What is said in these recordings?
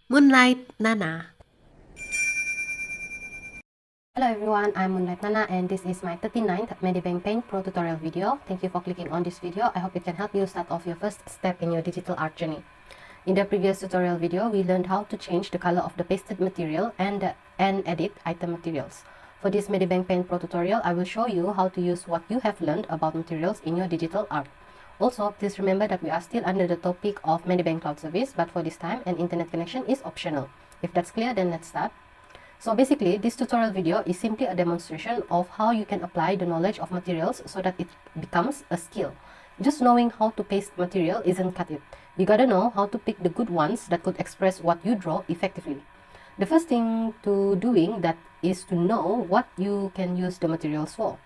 Moonlight Nana. Hello everyone, I'm Moonlight Nana and this is my 39th Medibang Paint Pro tutorial video. Thank you for clicking on this video. I hope it can help you start off your first step in your digital art journey. In the previous tutorial video, we learned how to change the color of the pasted material and edit item materials. For this Medibang Paint Pro tutorial, I will show you how to use what you have learned about materials in your digital art. Also, please remember that we are still under the topic of Medibang Cloud Service, but for this time, an internet connection is optional. If that's clear, then let's start. So basically, this tutorial video is simply a demonstration of how you can apply the knowledge of materials so that it becomes a skill. Just knowing how to paste material isn't cut it. You gotta know how to pick the good ones that could express what you draw effectively. The first thing to doing that is to know what you can use the materials for.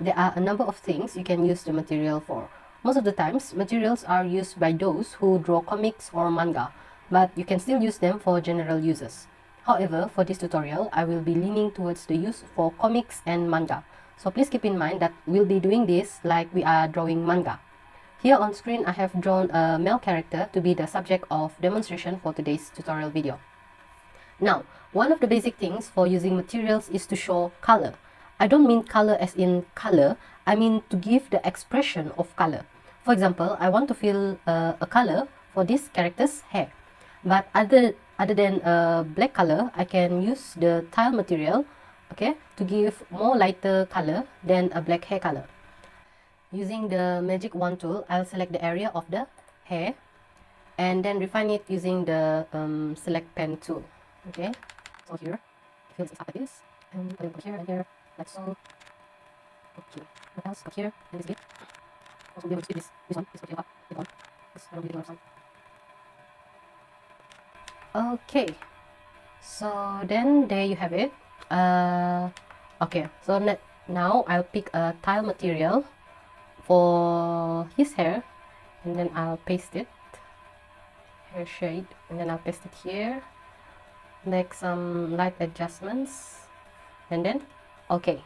There are a number of things you can use the material for. Most of the times, materials are used by those who draw comics or manga, but you can still use them for general uses. However, for this tutorial, I will be leaning towards the use for comics and manga. So please keep in mind that we'll be doing this like we are drawing manga. Here on screen, I have drawn a male character to be the subject of demonstration for today's tutorial video. Now, one of the basic things for using materials is to show color. I don't mean color as in color, I mean to give the expression of color. For example, I want to fill a color for this character's hair. But other than a black color, I can use the tile material, okay, to give more lighter color than a black hair color. Using the magic wand tool, I'll select the area of the hair and then refine it using the select pen tool. Okay, so here, fill this up like this, and put it here and here, like so. Okay, what else? Up here, and this bit. Also, be able to skip this one, okay, up, this one. This, I don't really want this one. Okay, so then there you have it. Okay, so now I'll pick a tile material for his hair, and then I'll paste it, hair shade, and then I'll paste it here, make some light adjustments, and then okay.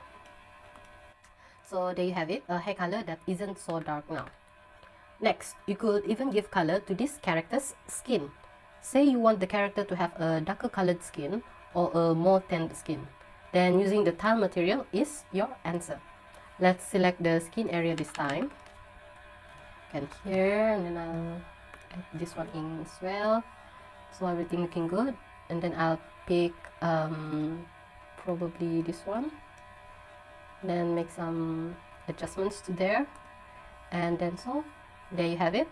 So there you have it, a hair color that isn't so dark now. Next, you could even give color to this character's skin. Say you want the character to have a darker colored skin or a more tanned skin. Then using the tile material is your answer. Let's select the skin area this time. And here, and then I'll add this one in as well. So everything looking good. And then I'll pick probably this one. Then make some adjustments to there. And then so, there you have it.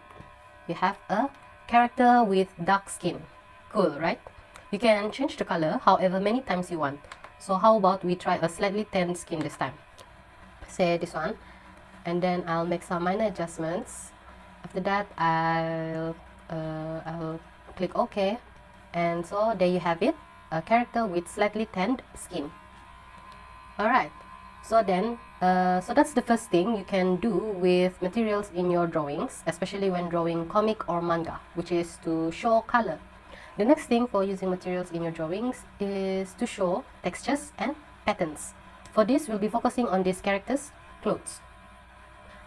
You have a character with dark skin. Cool, right? You can change the color however many times you want. So how about we try a slightly tanned skin this time? Say this one. And then I'll make some minor adjustments. After that, I'll click OK. And so there you have it. A character with slightly tanned skin. Alright. So then, so that's the first thing you can do with materials in your drawings, especially when drawing comic or manga, which is to show color. The next thing for using materials in your drawings is to show textures and patterns. For this, we'll be focusing on this character's clothes.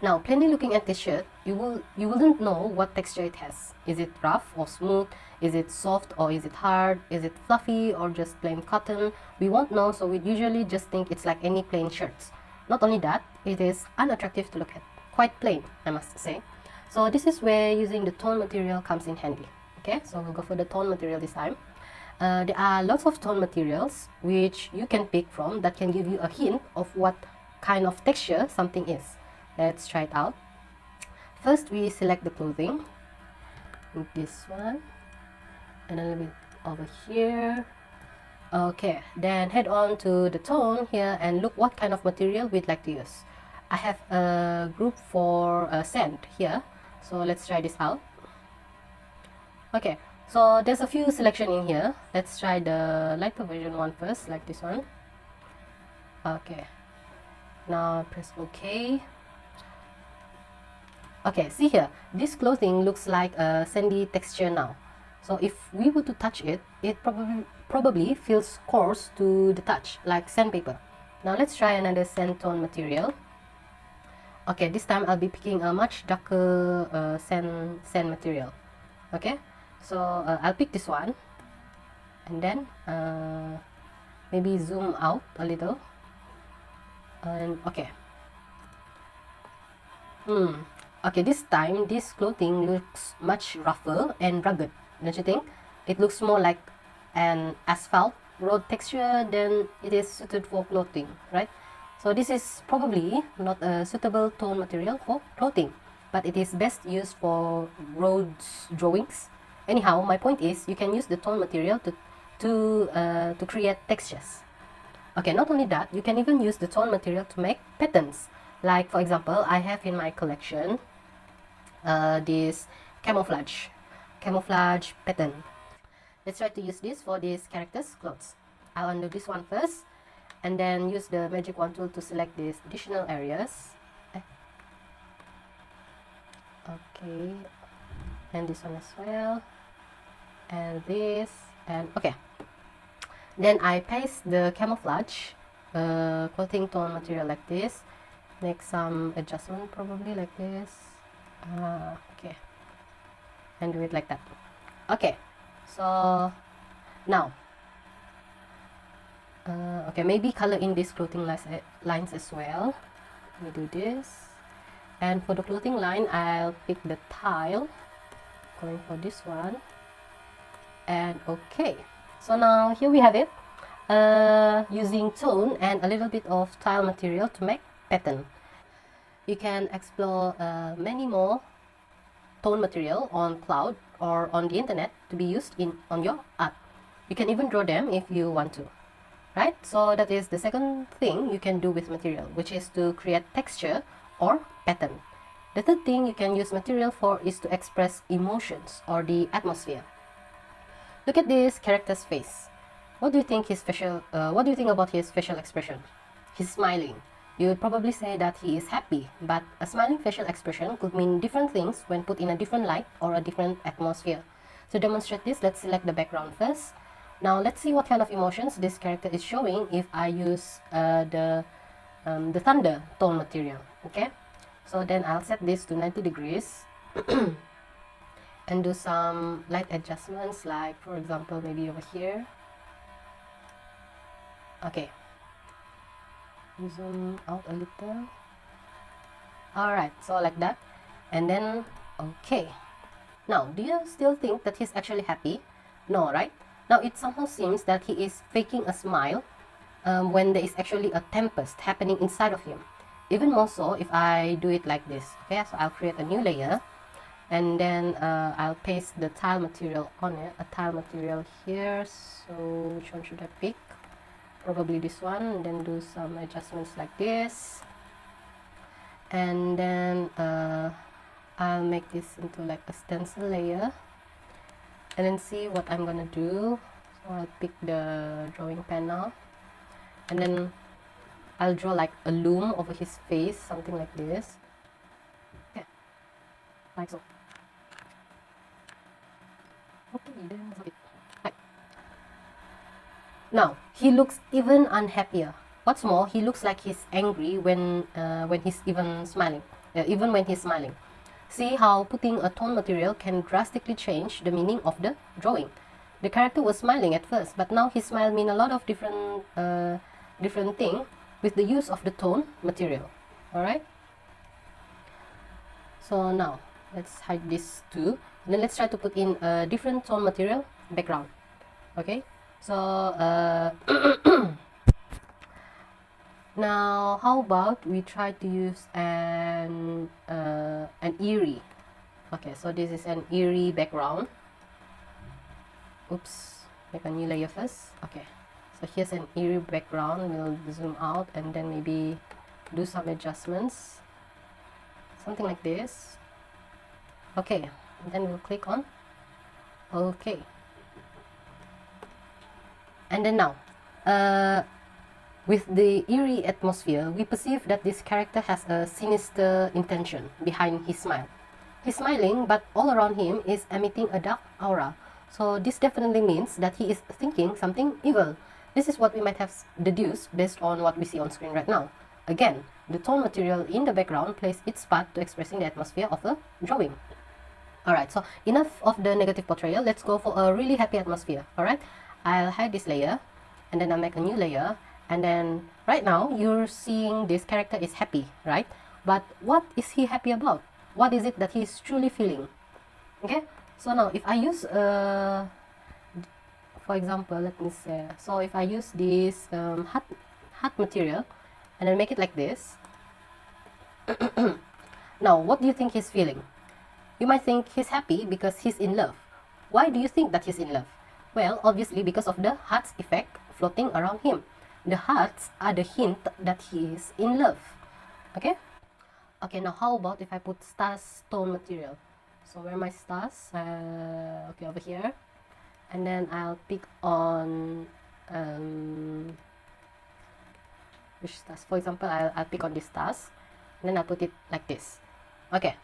Now, plainly looking at this shirt, you wouldn't know what texture it has. Is it rough or smooth? Is it soft or is it hard? Is it fluffy or just plain cotton? We won't know, so we usually just think it's like any plain shirts. Not only that, it is unattractive to look at. Quite plain, I must say. So this is where using the tone material comes in handy. Okay, so we'll go for the tone material this time. There are lots of tone materials which you can pick from that can give you a hint of what kind of texture something is. Let's try it out. First, we select the clothing. This one. And a little bit over here. Okay, then head on to the tone here and look what kind of material we'd like to use. I have a group for sand here. So let's try this out. Okay, so there's a few selection in here. Let's try the lighter version one first, like this one. Okay. Now press OK. Okay, see here, this clothing looks like a sandy texture now. So if we were to touch it, it probably feels coarse to the touch, like sandpaper. Now let's try another sand tone material. Okay, this time I'll be picking a much darker sand material. Okay, so I'll pick this one. and then maybe zoom out a little, and okay. Okay, this time this clothing looks much rougher and rugged, don't you think? It looks more like an asphalt road texture than it is suited for clothing, right? So this is probably not a suitable tone material for clothing, but it is best used for roads drawings. Anyhow, my point is you can use the tone material to create textures. Okay, not only that, you can even use the tone material to make patterns. Like for example, I have in my collection this camouflage pattern. Let's try to use this for this character's clothes. I'll undo this one first, and then use the magic wand tool to select these additional areas. Okay, and this one as well, and this, and okay. Then I paste the camouflage clothing tone material like this. Make some adjustment probably like this. Okay, and do it like that. Okay, so now okay, maybe color in these clothing lines as well. Let me do this, and for the clothing line I'll pick the tile, going for this one, and okay. So now here we have it, using tone and a little bit of tile material to make pattern. You can explore many more tone material on cloud or on the internet to be used on your art. You can even draw them if you want to, right? So that is the second thing you can do with material, which is to create texture or pattern. The third thing you can use material for is to express emotions or the atmosphere. Look at this character's face. What do you think about his facial expression? He's smiling. You would probably say that he is happy, but a smiling facial expression could mean different things when put in a different light or a different atmosphere. To demonstrate this, let's select the background first. Now let's see what kind of emotions this character is showing if I use the thunder tone material. Okay, so then I'll set this to 90 degrees and do some light adjustments, like for example maybe over here. Okay, zoom out a little. Alright, so like that, and then okay. Now, do you still think that he's actually happy? No, right? Now it somehow seems that he is faking a smile when there is actually a tempest happening inside of him. Even more so if I do it like this. Okay, so I'll create a new layer, and then I'll paste the tile material on it, a tile material here. So which one should I pick? Probably this one, and then do some adjustments like this, and then I'll make this into like a stencil layer, and then see what I'm gonna do. So I'll pick the drawing panel, and then I'll draw like a loom over his face, something like this. Okay, like so. Okay, then that's it. Right. Now he looks even unhappier. What's more, he looks like he's angry when he's even smiling. Even when he's smiling. See how putting a tone material can drastically change the meaning of the drawing. The character was smiling at first, but now his smile means a lot of different thing with the use of the tone material. Alright? So now, let's hide this too. And then let's try to put in a different tone material background. Okay? So, now how about we try to use an eerie. Okay, so this is an eerie background. Oops, make a new layer first. Okay, so here's an eerie background. We'll zoom out and then maybe do some adjustments, something like this. Okay, and then we'll click on okay, and then now with the eerie atmosphere, we perceive that this character has a sinister intention behind his smile. He's smiling, but all around him is emitting a dark aura. So this definitely means that he is thinking something evil. This is what we might have deduced based on what we see on screen right now. Again, the tone material in the background plays its part to expressing the atmosphere of the drawing. Alright, so enough of the negative portrayal. Let's go for a really happy atmosphere. Alright, I'll hide this layer, and then I'll make a new layer, and then right now you're seeing this character is happy, right? But what is he happy about? What is it that he's truly feeling? Okay, so now if I use for example, let me say, so if I use this hot material and then make it like this. Now what do you think he's feeling? You might think he's happy because he's in love. Why do you think that he's in love? Well, obviously because of the heart's effect floating around him. The hearts are the hint that he is in love. Okay? Okay, now how about if I put stars tone material? So where are my stars? Okay, over here. And then I'll pick on which stars? For example, I'll pick on these stars. And then I'll put it like this. Okay.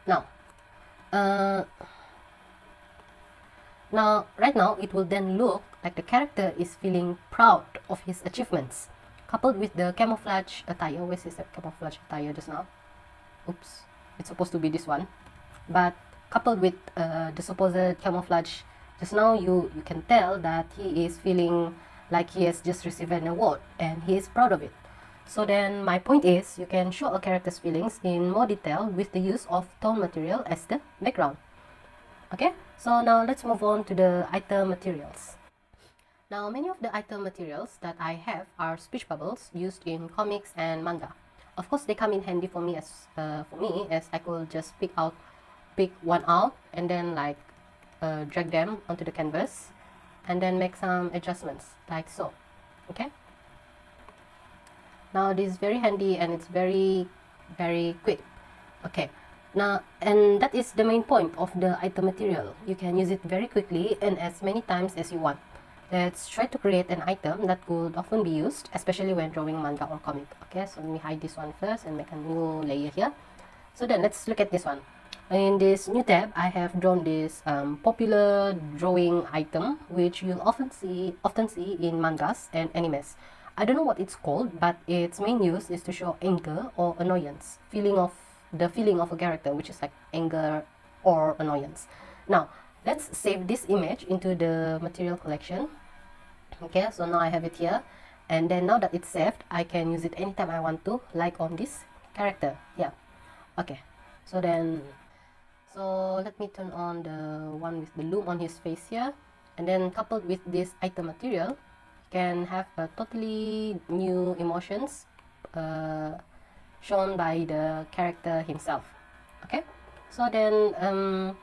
Now, right now, it will then look like the character is feeling proud of his achievements, coupled with the camouflage attire. Where is that camouflage attire just now? Oops, it's supposed to be this one. But coupled with the supposed camouflage just now, you can tell that he is feeling like he has just received an award and he is proud of it. So then my point is, you can show a character's feelings in more detail with the use of tone material as the background. Okay, so now let's move on to the item materials. Now many of the item materials that I have are speech bubbles used in comics and manga. Of course, they come in handy for me as I could just pick one out and then like drag them onto the canvas and then make some adjustments like so. Okay. Now this is very handy and it's very quick. Okay, now and that is the main point of the item material. You can use it very quickly and as many times as you want. Let's try to create an item that could often be used, especially when drawing manga or comic. Okay, so let me hide this one first and make a new layer here. So then let's look at this one. In this new tab, I have drawn this popular drawing item which you'll often see in mangas and animes. I don't know what it's called, but its main use is to show anger or annoyance, the feeling of a character, which is like anger or annoyance. Now, let's save this image into the material collection. Okay, so now I have it here, and then now that it's saved, I can use it anytime I want to, like on this character. Yeah. Okay. So let me turn on the one with the loom on his face here, and then coupled with this item material, can have a totally new emotions shown by the character himself. Okay, so then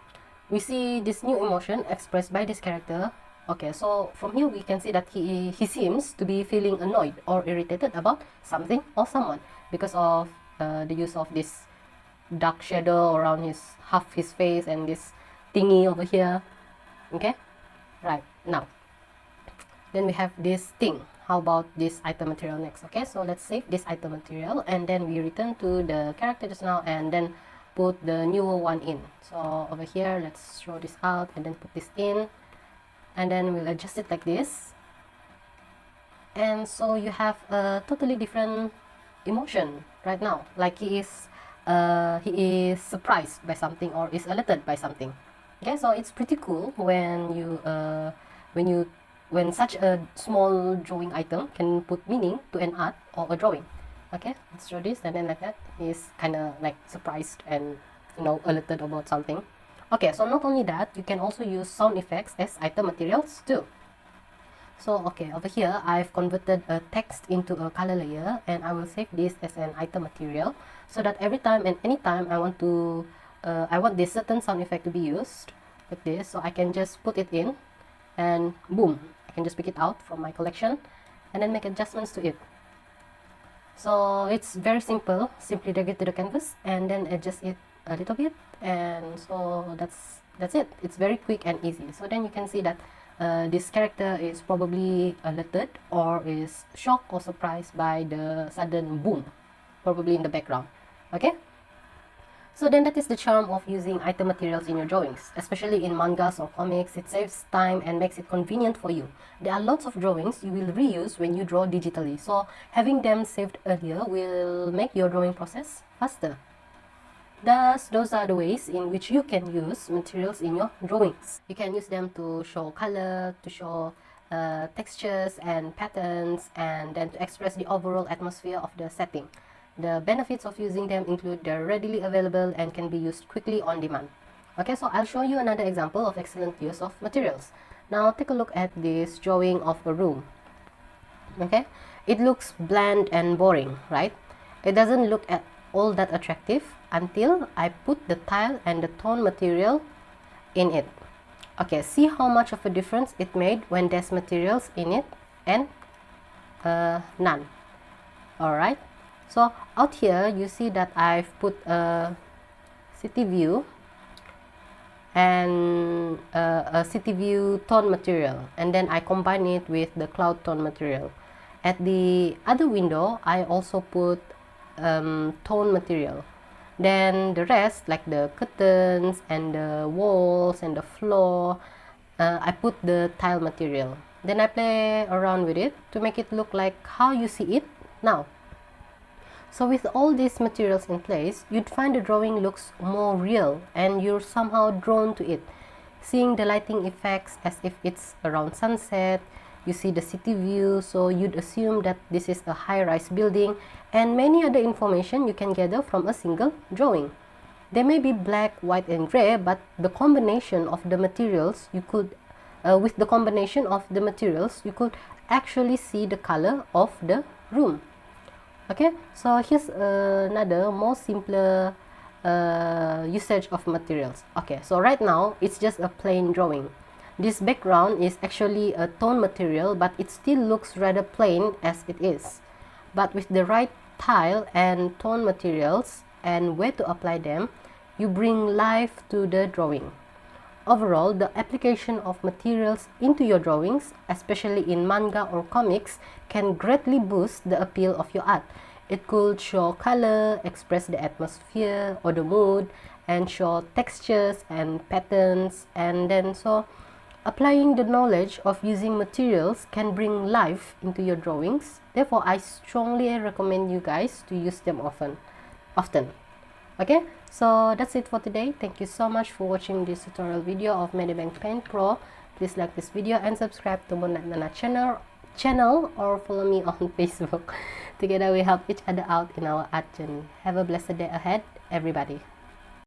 we see this new emotion expressed by this character. Okay, so from here we can see that he seems to be feeling annoyed or irritated about something or someone because of the use of this dark shadow around half his face and this thingy over here. Okay, right, now then we have this thing. How about this item material next? Okay, so let's save this item material and then we return to the character just now and then put the newer one in. So over here, let's throw this out and then put this in, and then we'll adjust it like this. And so you have a totally different emotion right now, like he is surprised by something or is alerted by something. Okay, so it's pretty cool when such a small drawing item can put meaning to an art or a drawing. Okay, let's draw this, and then like that, he's kind of like surprised and alerted about something. Okay, so not only that, you can also use sound effects as item materials too. So okay, over here I've converted a text into a color layer, and I will save this as an item material so that every time and anytime I want this certain sound effect to be used like this, so I can just put it in and boom, I can just pick it out from my collection and then make adjustments to it. So it's very simple. Simply drag it to the canvas and then adjust it a little bit, and so that's it. It's very quick and easy. So then you can see that this character is probably alerted or is shocked or surprised by the sudden boom, probably in the background. Okay, so then that is the charm of using item materials in your drawings, especially in mangas or comics. It saves time and makes it convenient for you. There are lots of drawings you will reuse when you draw digitally, so having them saved earlier will make your drawing process faster. Thus, those are the ways in which you can use materials in your drawings. You can use them to show color, to show textures and patterns, and then to express the overall atmosphere of the setting. The benefits of using them include they're readily available and can be used quickly on demand. Okay, so I'll show you another example of excellent use of materials. Now take a look at this drawing of a room. Okay, it looks bland and boring, right? It doesn't look at all that attractive until I put the tile and the tone material in it. Okay, see how much of a difference it made when there's materials in it and none. Alright, so out here you see that I've put a city view and a city view tone material, and then I combine it with the cloud tone material. At the other window I also put tone material. Then the rest, like the curtains and the walls and the floor, I put the tile material. Then I play around with it to make it look like how you see it now. So with all these materials in place, you'd find the drawing looks more real and you're somehow drawn to it. Seeing the lighting effects as if it's around sunset, you see the city view, so you'd assume that this is a high-rise building, and many other information you can gather from a single drawing. They may be black, white and gray, but the combination of the materials you could actually see the color of the room. Okay, so here's another more simpler usage of materials. Okay, so right now it's just a plain drawing. This background is actually a tone material, but it still looks rather plain as it is. But with the right tile and tone materials and where to apply them, you bring life to the drawing. Overall, the application of materials into your drawings, especially in manga or comics, can greatly boost the appeal of your art. It could show color, express the atmosphere or the mood, and show textures and patterns, and then so applying the knowledge of using materials can bring life into your drawings. Therefore, I strongly recommend you guys to use them often. Okay, so that's it for today. Thank you so much for watching this tutorial video of Medibang Paint Pro. Please like this video and subscribe to Moonlight Nana channel or follow me on Facebook. Together we help each other out in our art journey. Have a blessed day ahead, everybody.